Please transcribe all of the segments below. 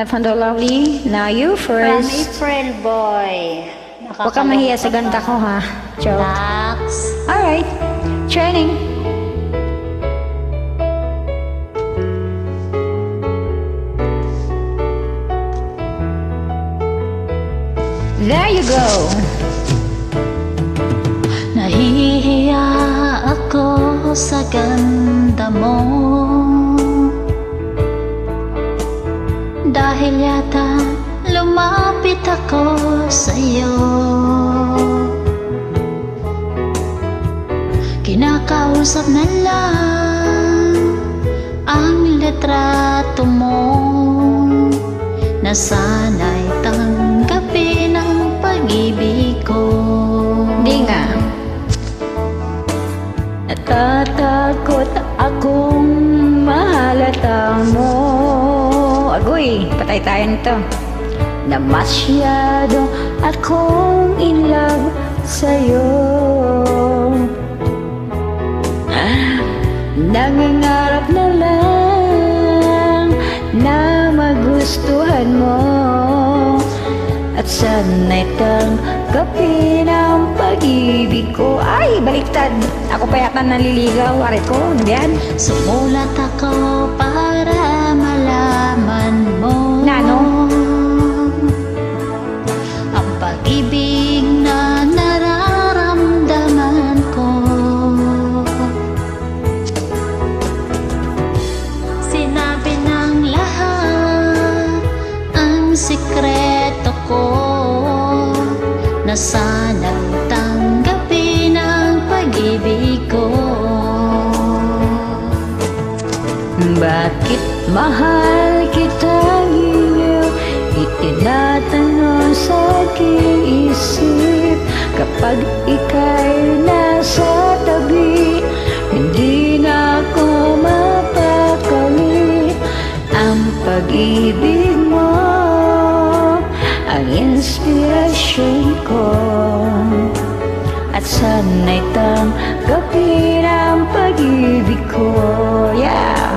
Fondo Lovely, now you From first. April Boy. Huwag ka mahiya sa ganda ko ha. Joke. Relax. Alright, training. There you go. Nahihiya ako sa ganda mo, dahil yata lumapit ako sa'yo. Kinakausap na lang ang litrato mo, na sana'y tanggapin ang pag-ibig ko. Di nga. Natatakot akong mahalata mo. Agoy, patay tayo nito. Na masyado akong in love sa'yo. Nangangarap na lang na magustuhan mo, at sana'y tanggapin ang pag-ibig ko. Ay, baliktad. Ako pa yata naliligaw. Aray ko, ano yan? Sumulat ako para malaman mo Nano? ang pag-ibig na nararamdaman ko. Sinabi ng lahat ang sikreto ko, na sana'y tanggapin ang pag-ibig ko. Bakit mahal kita ngayon? Itinatanong sa aking isip. Kapag ika'y nasa tabi, hindi na ako mapakali. Ang pag-ibig mo ang inspirasyon ko, at sana'y tanggapin ang pag-ibig ko. Yeah!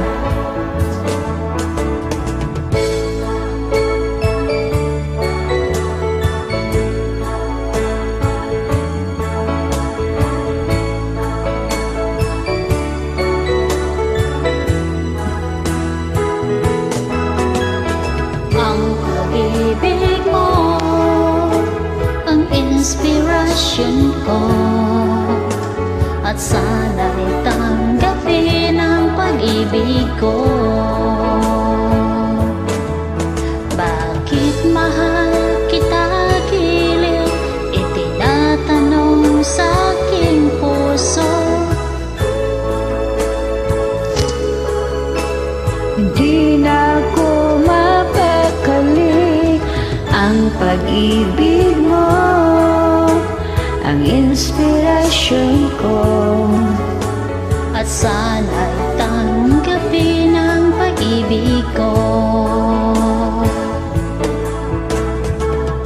Ang pag-ibig mo ang inspirasyon ko, at sana'y tanggapin ang pag-ibig ko. Bakit mahal kita giliw? Itinatanong sa aking puso. Hindi na ako mapakali. Ang pag-ibig mo ang inspirasyon ko, at sana'y tanggapin ang pag-ibig ko.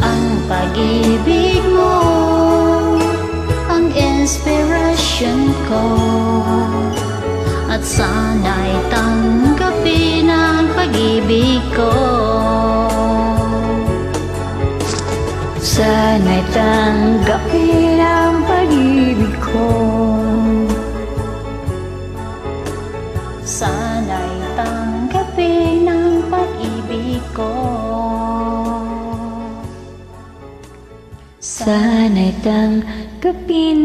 Ang pag-ibig mo ang inspirasyon ko, at sana'y tanggapin ang pag-ibig ko. sana'y tanggapin ang pag-ibig ko. Sana'y tanggapin ang pag-ibig ko. Sana'y tanggapin